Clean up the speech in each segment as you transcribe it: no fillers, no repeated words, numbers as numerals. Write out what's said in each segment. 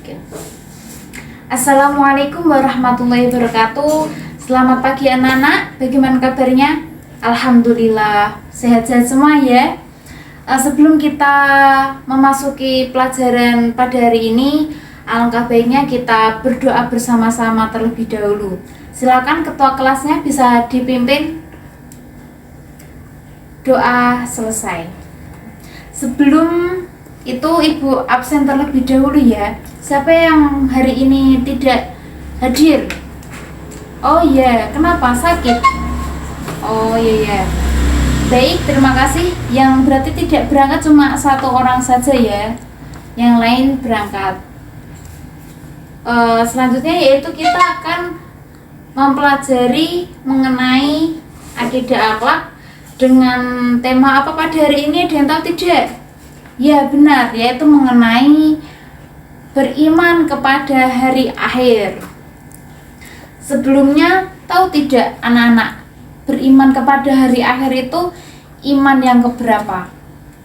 Oke. Assalamualaikum warahmatullahi wabarakatuh. Selamat pagi anak-anak, bagaimana kabarnya? Alhamdulillah, sehat-sehat semua ya. Sebelum kita memasuki pelajaran pada hari ini, alangkah baiknya kita berdoa bersama-sama terlebih dahulu. Silakan ketua kelasnya bisa dipimpin doa selesai. Sebelum itu ibu absen terlebih dahulu ya. Siapa yang hari ini tidak hadir? Oh iya, kenapa? Sakit? Oh iya. Baik, terima kasih. Yang berarti tidak berangkat cuma satu orang saja ya. Yang lain berangkat. Selanjutnya yaitu kita akan mempelajari mengenai akidah akhlak dengan tema apa pada hari ini? Ada yang tahu tidak? Ya benar, yaitu mengenai beriman kepada hari akhir. Sebelumnya tahu tidak anak-anak, beriman kepada hari akhir itu iman yang keberapa?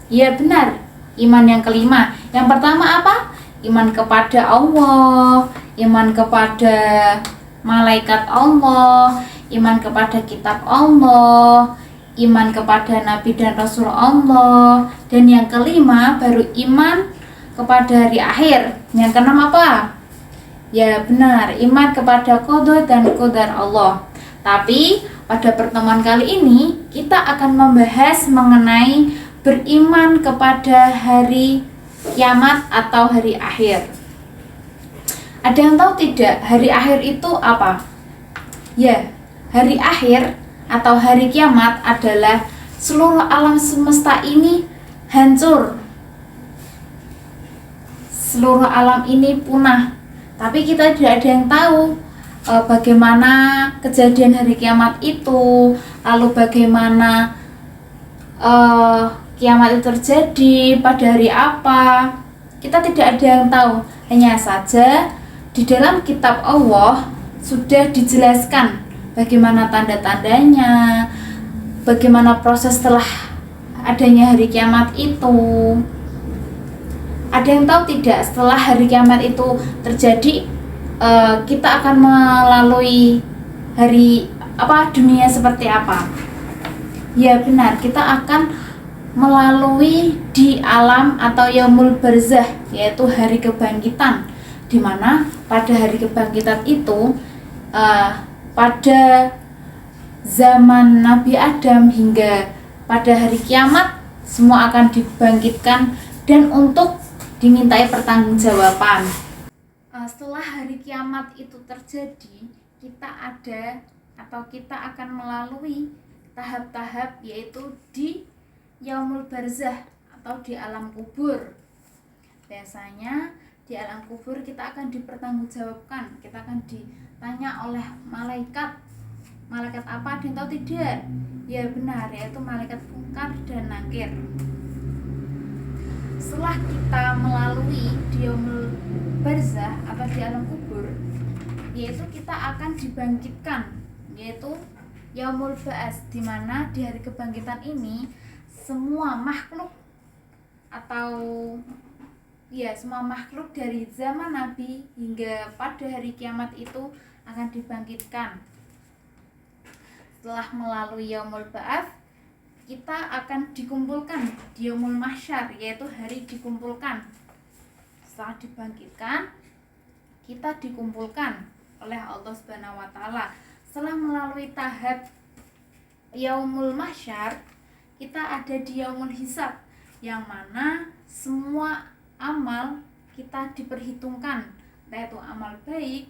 Ya benar, iman yang kelima. Yang pertama apa? Iman kepada Allah, iman kepada malaikat Allah, iman kepada kitab Allah, iman kepada nabi dan rasul Allah. Dan yang kelima baru iman kepada hari akhir. Yang keenam apa? Ya benar, iman kepada qada dan qadar Allah. Tapi pada pertemuan kali ini kita akan membahas mengenai beriman kepada hari kiamat atau hari akhir. Ada yang tahu tidak hari akhir itu apa? Ya, hari akhir atau hari kiamat adalah seluruh alam semesta ini hancur. Seluruh alam ini punah, tapi kita tidak ada yang tahu bagaimana kejadian hari kiamat itu, lalu bagaimana kiamat itu terjadi pada hari apa. Kita tidak ada yang tahu, hanya saja di dalam kitab Allah sudah dijelaskan bagaimana tanda-tandanya, bagaimana proses setelah adanya hari kiamat itu. Ada yang tahu tidak setelah hari kiamat itu terjadi kita akan melalui hari dunia seperti apa? Ya benar, kita akan melalui di alam atau yaumul barzah, yaitu hari kebangkitan, di mana pada hari kebangkitan itu pada zaman Nabi Adam hingga pada hari kiamat semua akan dibangkitkan dan untuk dimintai pertanggungjawaban. Setelah hari kiamat itu terjadi, kita akan melalui tahap-tahap, yaitu di yaumul barzah atau di alam kubur. Biasanya di alam kubur kita akan dipertanggungjawabkan, kita akan ditanya oleh malaikat. Malaikat apa? Ada yang tahu tidak? Ya benar, yaitu malaikat Munkar dan Nakir. Setelah kita melalui di yaumul barzah atau di alam kubur, yaitu kita akan dibangkitkan, yaitu yaumul ba'ats, di mana di hari kebangkitan ini semua makhluk dari zaman Nabi hingga pada hari kiamat itu akan dibangkitkan. Setelah melalui yaumul ba'ats, kita akan dikumpulkan di yaumul mahsyar, yaitu hari dikumpulkan. Setelah dibangkitkan, kita dikumpulkan oleh Allah Subhanahu wa taala. Setelah melalui tahap yaumul mahsyar, kita ada di yaumul hisab, yang mana semua amal kita diperhitungkan, yaitu amal baik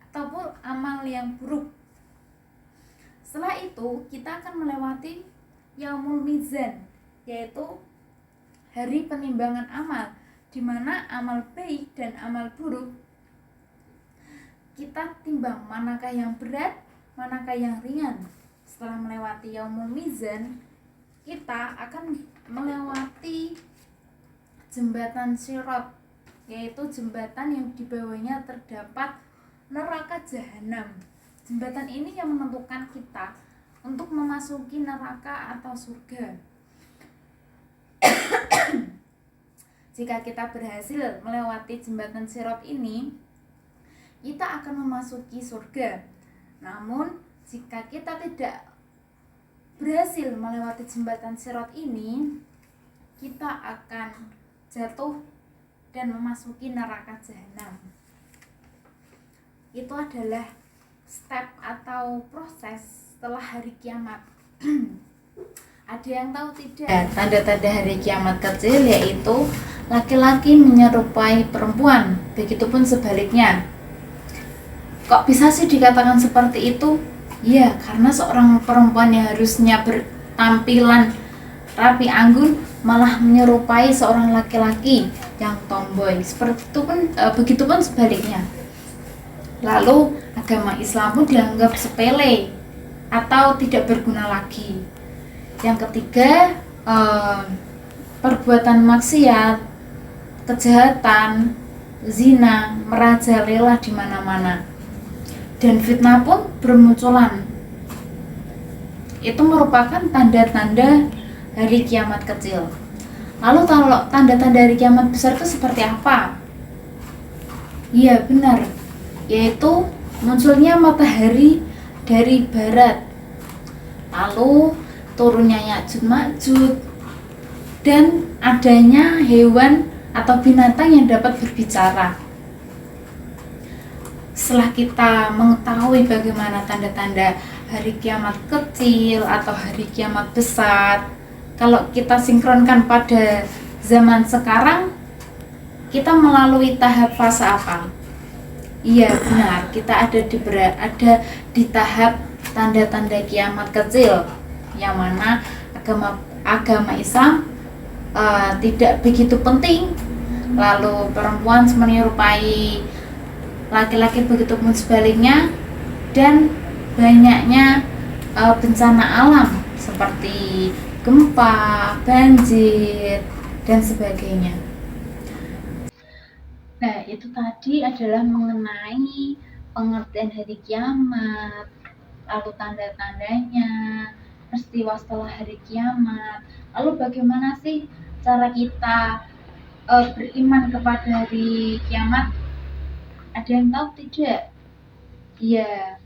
ataupun amal yang buruk. Setelah itu kita akan melewati yaumul mizan, yaitu hari penimbangan amal, di mana amal baik dan amal buruk kita timbang manakah yang berat, manakah yang ringan. Setelah melewati yaumul mizan, kita akan melewati jembatan Sirat, yaitu jembatan yang di bawahnya terdapat neraka jahanam. Jembatan ini yang menentukan kita untuk memasuki neraka atau surga. jika kita berhasil melewati jembatan Sirat ini, kita akan memasuki surga. Namun jika kita tidak berhasil melewati jembatan Sirat ini, kita akan jatuh dan memasuki neraka jahanam. Itu adalah step atau proses setelah hari kiamat. Ada yang tahu tidak? Tanda-tanda hari kiamat kecil yaitu laki-laki menyerupai perempuan, begitupun sebaliknya. Kok bisa sih dikatakan seperti itu? Ya, karena seorang perempuan yang harusnya bertampilan rapi anggun malah menyerupai seorang laki-laki yang tomboy. Begitupun sebaliknya. Lalu agama Islam pun dianggap sepele atau tidak berguna lagi. Yang ketiga, perbuatan maksiat, kejahatan, zina merajalela di mana-mana. Dan fitnah pun bermunculan. Itu merupakan tanda-tanda hari kiamat kecil. Lalu kalau tanda-tanda hari kiamat besar itu seperti apa? Iya benar, yaitu munculnya matahari dari barat, lalu turunnya Ya'juj Ma'juj, dan adanya hewan atau binatang yang dapat berbicara. Setelah kita mengetahui bagaimana tanda-tanda hari kiamat kecil atau hari kiamat besar, kalau kita sinkronkan pada zaman sekarang, kita melalui tahap fase apa? Iya benar, kita ada di tahap tanda-tanda kiamat kecil, yang mana agama Islam tidak begitu penting. Lalu perempuan menyerupai laki-laki, begitu pun sebaliknya, dan banyaknya bencana alam seperti gempa, banjir, dan sebagainya. Nah, itu tadi adalah mengenai pengertian hari kiamat, lalu tanda-tandanya, peristiwa setelah hari kiamat. Lalu bagaimana sih cara kita beriman kepada hari kiamat? Ada yang tahu tidak? Ya,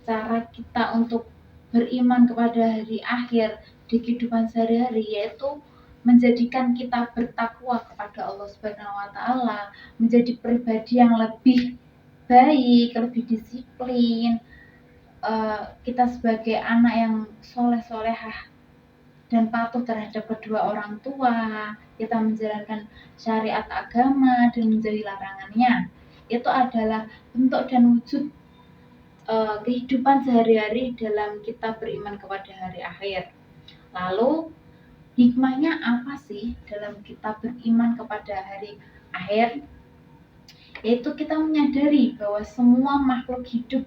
cara kita untuk beriman kepada hari akhir di kehidupan sehari-hari yaitu menjadikan kita bertakwa kepada Allah Subhanahu wa taala, menjadi pribadi yang lebih baik, lebih disiplin. Kita sebagai anak yang soleh-solehah dan patuh terhadap kedua orang tua, kita menjalankan syariat agama dan menjauhi larangannya. Itu adalah bentuk dan wujud kehidupan sehari-hari dalam kita beriman kepada hari akhir. Lalu hikmahnya apa sih dalam kita beriman kepada hari akhir? Yaitu kita menyadari bahwa semua makhluk hidup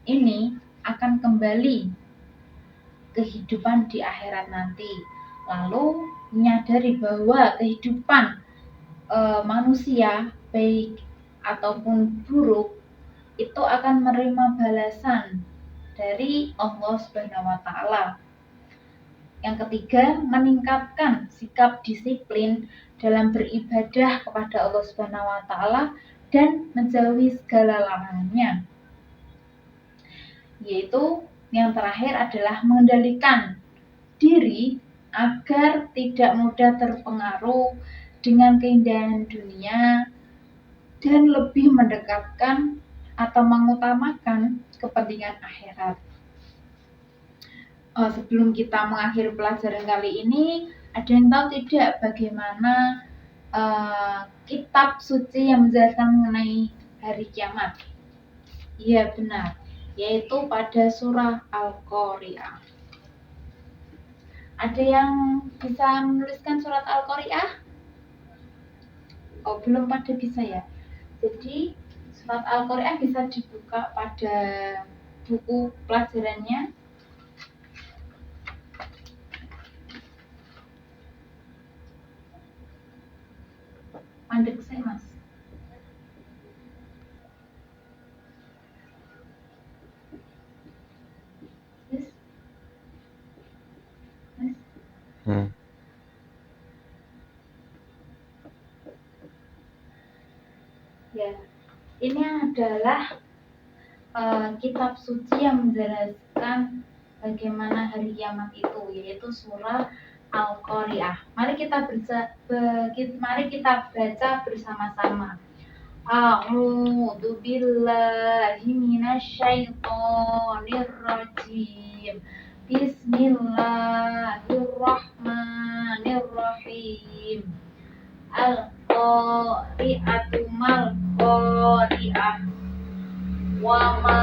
ini akan kembali kehidupan di akhirat nanti. Lalu menyadari bahwa kehidupan manusia baik ataupun buruk itu akan menerima balasan dari Allah Subhanahu wa taala. Yang ketiga, meningkatkan sikap disiplin dalam beribadah kepada Allah Subhanahu wa taala dan menjauhi segala larangannya. Yaitu yang terakhir adalah mengendalikan diri agar tidak mudah terpengaruh dengan keindahan dunia dan lebih mendekatkan atau mengutamakan kepentingan akhirat. Sebelum kita mengakhiri pelajaran kali ini, ada yang tahu tidak bagaimana kitab suci yang menjelaskan mengenai hari kiamat? Iya benar, yaitu pada surah Al-Qari'ah. Ada yang bisa menuliskan surat Al-Qari'ah? Oh, belum pada bisa ya. Jadi surat Al-Qari'ah bisa dibuka pada buku pelajarannya. Mandek saya mas. Yes. Yes. Ya, ini adalah kitab suci yang menjelaskan bagaimana hari kiamat itu, yaitu surah Al-Qari'ah. Mari kita baca bersama-sama. A'udzu billahi minasyaitonir rajim. Bismillahirrahmanirrahim. Al-qari'atu mal qari'ah. Wa ma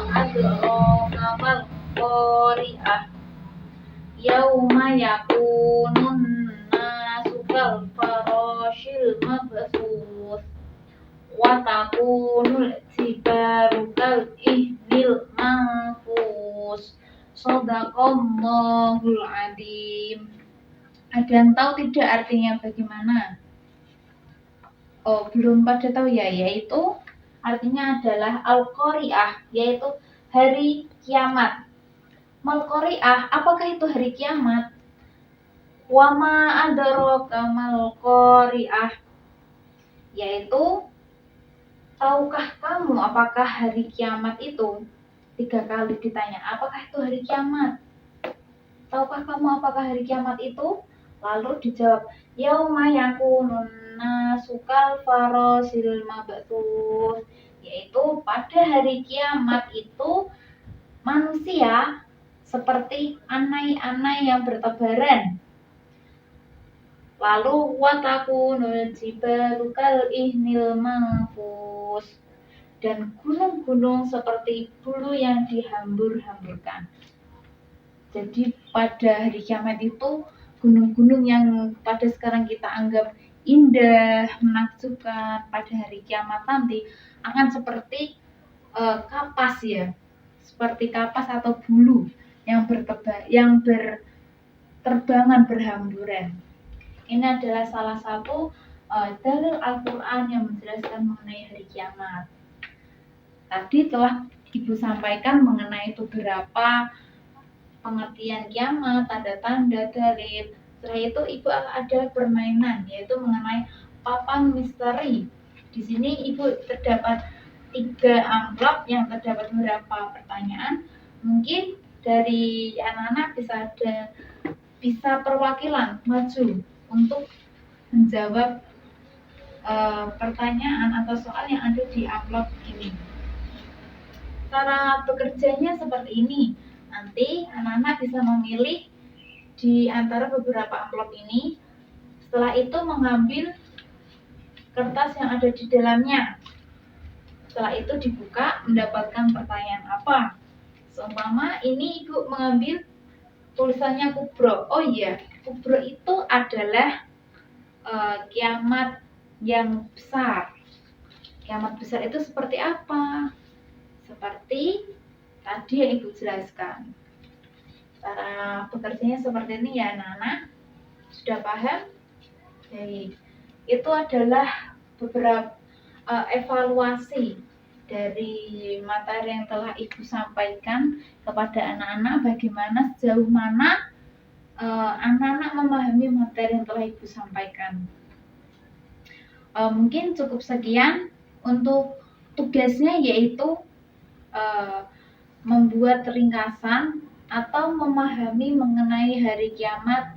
adraka mal qari'ah. Yauma yakunun nasu kal farashil mabthus. Wa takunul jibalu kal ihnil manfus. Shadaqallahul adzim. Ada yang tahu tidak artinya bagaimana? Oh, belum pada tahu ya, yaitu artinya adalah Al-Qari'ah, yaitu hari kiamat. Mal-Qari'ah, apakah itu hari kiamat? Wa ma adraka mal-Qari'ah, yaitu tahukah kamu apakah hari kiamat itu? 3 kali ditanya, apakah itu hari kiamat? Tahukah kamu apakah hari kiamat itu? Lalu dijawab, yauma yakunun nasu kal farasil mabthus, yaitu pada hari kiamat itu manusia seperti anai-anai yang bertebaran. Lalu watakunul jibalu kal ihnil manfus, dan gunung-gunung seperti bulu yang dihambur-hamburkan. Jadi pada hari kiamat itu gunung-gunung yang pada sekarang kita anggap indah, menakjubkan, pada hari kiamat nanti akan seperti kapas ya, seperti kapas atau bulu yang berterbangan berhamburan. Ini adalah salah satu dalil Al-Quran yang menjelaskan mengenai hari kiamat. Tadi telah Ibu sampaikan mengenai beberapa pengertian kiamat, tanda-tanda, dalil. Setelah itu Ibu ada permainan, yaitu mengenai papan misteri. Di sini Ibu terdapat 3 amplop yang terdapat beberapa pertanyaan. Mungkin dari anak-anak bisa perwakilan maju untuk menjawab pertanyaan atau soal yang ada di amplop ini. Cara bekerjanya seperti ini. Nanti anak-anak bisa memilih di antara beberapa amplop ini. Setelah itu mengambil kertas yang ada di dalamnya. Setelah itu dibuka, mendapatkan pertanyaan apa. Seumpama ini Ibu mengambil tulisannya kubro. Oh iya, kubro itu adalah kiamat yang besar. Kiamat besar itu seperti apa? Seperti tadi yang Ibu jelaskan. Cara bekerjanya seperti ini ya anak-anak. Sudah paham? Baik. Itu adalah beberapa evaluasi dari materi yang telah Ibu sampaikan kepada anak-anak, bagaimana sejauh mana anak-anak memahami materi yang telah Ibu sampaikan. Mungkin cukup sekian untuk tugasnya, yaitu membuat ringkasan atau memahami mengenai hari kiamat,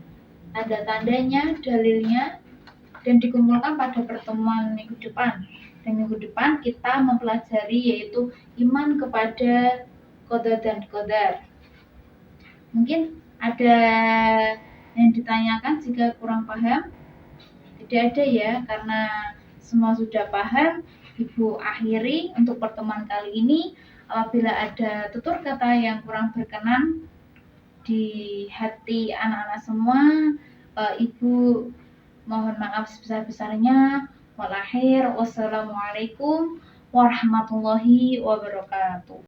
tanda-tandanya, dalilnya, dan dikumpulkan pada pertemuan minggu depan. Dan minggu depan kita mempelajari yaitu iman kepada qada dan qadar. Mungkin ada yang ditanyakan jika kurang paham? Tidak ada ya, karena semua sudah paham. Ibu akhiri untuk pertemuan kali ini. Apabila ada tutur kata yang kurang berkenan di hati anak-anak semua, Ibu mohon maaf sebesar-besarnya. Wassalamualaikum warahmatullahi wabarakatuh.